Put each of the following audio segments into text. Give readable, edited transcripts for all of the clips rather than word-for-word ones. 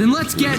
Then let's get...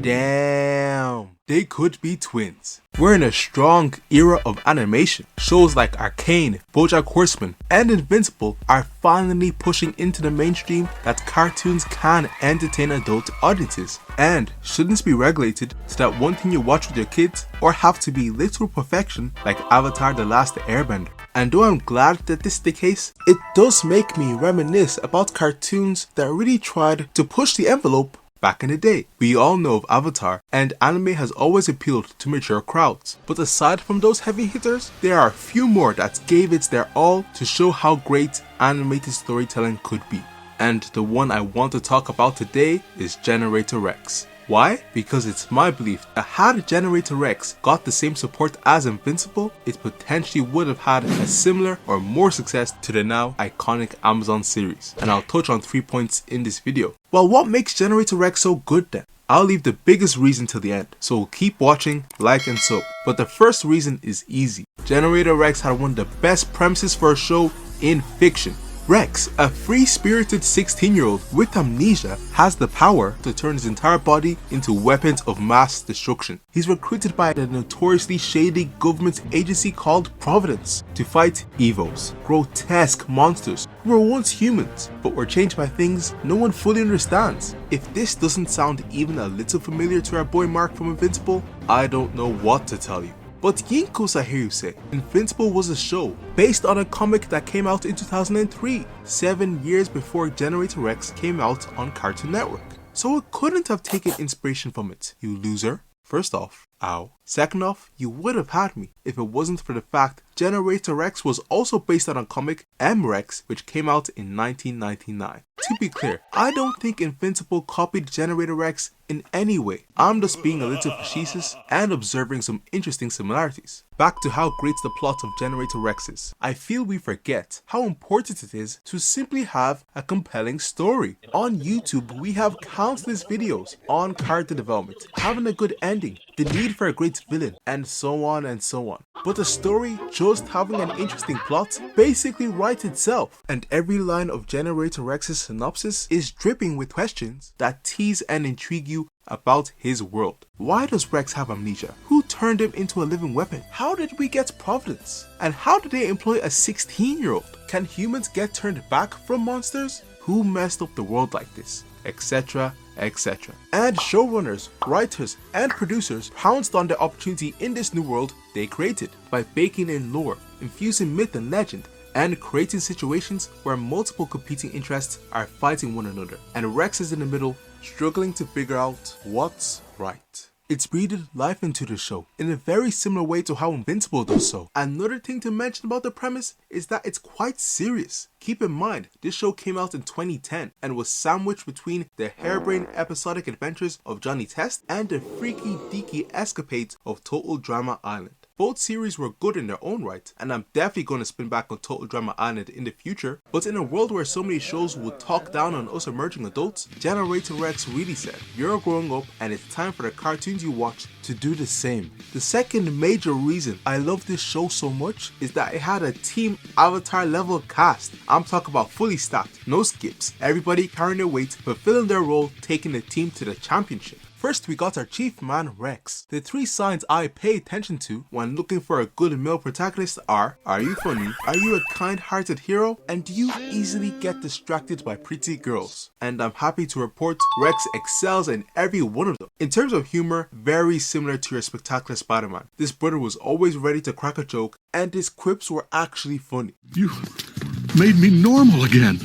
Damn, they could be twins. We're in a strong era of animation. Shows like Arcane, BoJack Horseman, and Invincible are finally pushing into the mainstream that cartoons can entertain adult audiences and shouldn't be regulated so that one thing you watch with your kids or have to be literal perfection like Avatar: The Last Airbender. And though I'm glad that this is the case, it does make me reminisce about cartoons that really tried to push the envelope back in the day. We all know of Avatar, and anime has always appealed to mature crowds. But aside from those heavy hitters, there are a few more that gave it their all to show how great animated storytelling could be. And the one I want to talk about today is Generator Rex. Why? Because it's my belief that had Generator Rex got the same support as Invincible, it potentially would have had a similar or more success to the now iconic Amazon series. And I'll touch on 3 points in this video. Well, what makes Generator Rex so good then? I'll leave the biggest reason till the end, so keep watching, like and sub. But the first reason is easy. Generator Rex had one of the best premises for a show in fiction. Rex, a free-spirited 16-year-old with amnesia, has the power to turn his entire body into weapons of mass destruction. He's recruited by the notoriously shady government agency called Providence to fight Evos, grotesque monsters who were once humans but were changed by things no one fully understands. If this doesn't sound even a little familiar to our boy Mark from Invincible, I don't know what to tell you. But Yinkos, I hear you say. Invincible was a show based on a comic that came out in 2003, 7 years before Generator Rex came out on Cartoon Network. So it couldn't have taken inspiration from it, you loser. First off, ow. Second off, you would have had me if it wasn't for the fact Generator Rex was also based on a comic, M-Rex, which came out in 1999. To be clear, I don't think Invincible copied Generator Rex in any way. I'm just being a little facetious and observing some interesting similarities. Back to how great the plot of Generator Rex is. I feel we forget how important it is to simply have a compelling story. On YouTube, we have countless videos on character development, having a good ending, the need for a great villain, and so on and so on. But the story just having an interesting plot basically writes itself, and every line of Generator Rex's synopsis is dripping with questions that tease and intrigue you about his world. Why does Rex have amnesia? Who turned him into a living weapon? How did we get Providence? And how did they employ a 16-year-old? Can humans get turned back from monsters? Who messed up the world like this? Etc. etc. And showrunners, writers, and producers pounced on the opportunity in this new world they created by baking in lore, infusing myth and legend, and creating situations where multiple competing interests are fighting one another, and Rex is in the middle, struggling to figure out what's right. It's breathed life into the show in a very similar way to how Invincible does so. Another thing to mention about the premise is that it's quite serious. Keep in mind, this show came out in 2010 and was sandwiched between the harebrained episodic adventures of Johnny Test and the freaky deaky escapades of Total Drama Island. Both series were good in their own right, and I'm definitely going to spin back on Total Drama Island in the future, but in a world where so many shows would talk down on us emerging adults, Generator Rex really said, you're growing up and it's time for the cartoons you watch to do the same. The second major reason I love this show so much is that it had a Team Avatar level cast. I'm talking about fully stacked, no skips, everybody carrying their weight, fulfilling their role, taking the team to the championship. First, we got our chief man Rex. The 3 signs I pay attention to when looking for a good male protagonist are you funny, are you a kind-hearted hero, and do you easily get distracted by pretty girls? And I'm happy to report Rex excels in every one of them. In terms of humor, very similar to your spectacular Spider-Man. This brother was always ready to crack a joke, and his quips were actually funny. You made me normal again.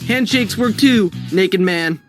Handshakes work too, naked man.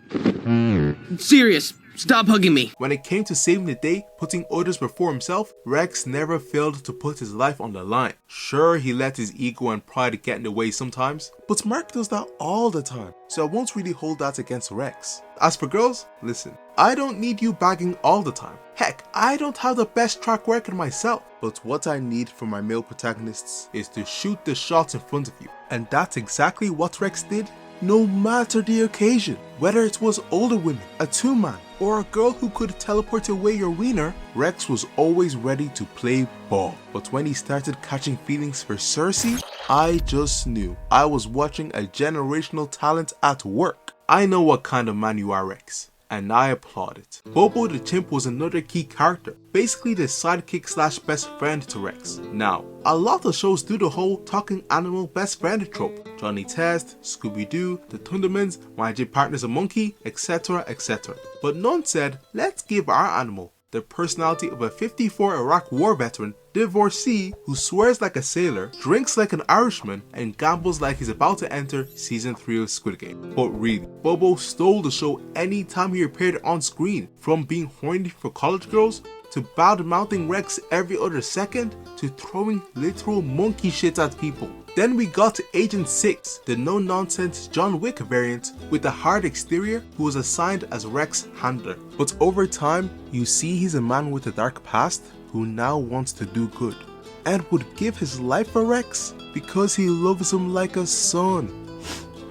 Serious, stop hugging me. When it came to saving the day, putting others before himself, Rex never failed to put his life on the line. Sure, he let his ego and pride get in the way sometimes, but Mark does that all the time, so I won't really hold that against Rex. As for girls, listen, I don't need you bagging all the time. Heck, I don't have the best track record myself, but what I need from my male protagonists is to shoot the shots in front of you, and that's exactly what Rex did no matter the occasion. Whether it was older women, a two-man, or a girl who could teleport away your wiener, Rex was always ready to play ball. But when he started catching feelings for Cersei, I just knew I was watching a generational talent at work. I know what kind of man you are, Rex, and I applaud it. Bobo the Chimp was another key character, basically the sidekick slash best friend to Rex. Now, a lot of shows do the whole talking animal best friend trope. Johnny Test, Scooby-Doo, the Thundermans, My Gym Partner's a Monkey, etc, etc. But none said, let's give our animal the personality of a 54 Iraq war veteran, divorcee who swears like a sailor, drinks like an Irishman, and gambles like he's about to enter season 3 of Squid Game. But really, Bobo stole the show anytime he appeared on screen, from being horny for college girls, to bad-mouthing Rex every other second, to throwing literal monkey shit at people. Then we got to Agent 6, the no-nonsense John Wick variant with a hard exterior who was assigned as Rex's handler. But over time, you see he's a man with a dark past who now wants to do good, and would give his life for Rex because he loves him like a son.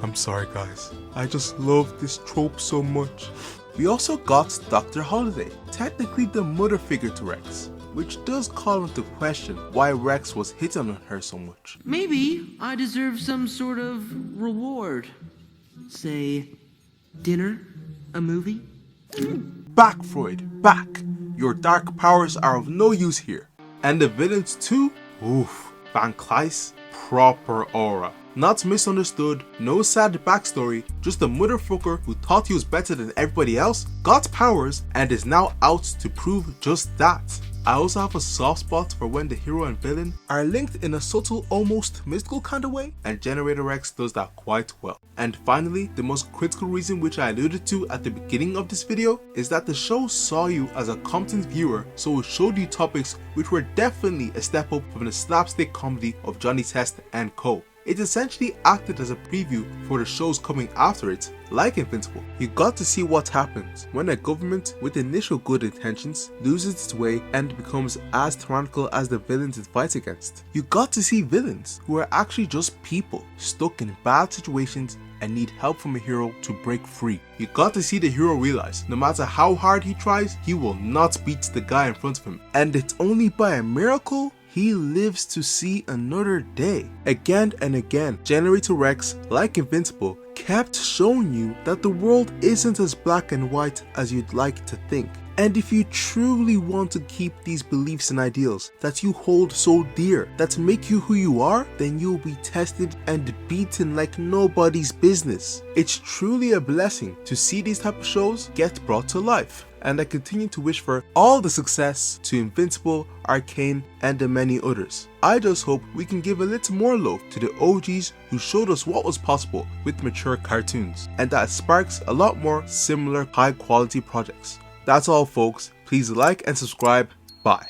I'm sorry guys, I just love this trope so much. We also got Dr. Holiday, technically the mother figure to Rex, which does call into question why Rex was hitting on her so much. Maybe I deserve some sort of reward. Say, dinner? A movie? Back, Freud, back! Your dark powers are of no use here. And the villains too? Oof, Van Kleis, proper aura. Not misunderstood, no sad backstory, just a motherfucker who thought he was better than everybody else, got powers, and is now out to prove just that. I also have a soft spot for when the hero and villain are linked in a subtle, almost mystical kind of way, and Generator Rex does that quite well. And finally, the most critical reason which I alluded to at the beginning of this video is that the show saw you as a competent viewer, so it showed you topics which were definitely a step up from the slapstick comedy of Johnny Test and co. It essentially acted as a preview for the shows coming after it, like Invincible. You got to see what happens when a government with initial good intentions loses its way and becomes as tyrannical as the villains it fights against. You got to see villains who are actually just people stuck in bad situations and need help from a hero to break free. You got to see the hero realize no matter how hard he tries, he will not beat the guy in front of him, and it's only by a miracle he lives to see another day. Again and again, Generator Rex, like Invincible, kept showing you that the world isn't as black and white as you'd like to think. And if you truly want to keep these beliefs and ideals that you hold so dear, that make you who you are, then you'll be tested and beaten like nobody's business. It's truly a blessing to see these type of shows get brought to life. And I continue to wish for all the success to Invincible, Arcane, and the many others. I just hope we can give a little more love to the OGs who showed us what was possible with mature cartoons, and that sparks a lot more similar high quality projects. That's all folks, please like and subscribe, bye.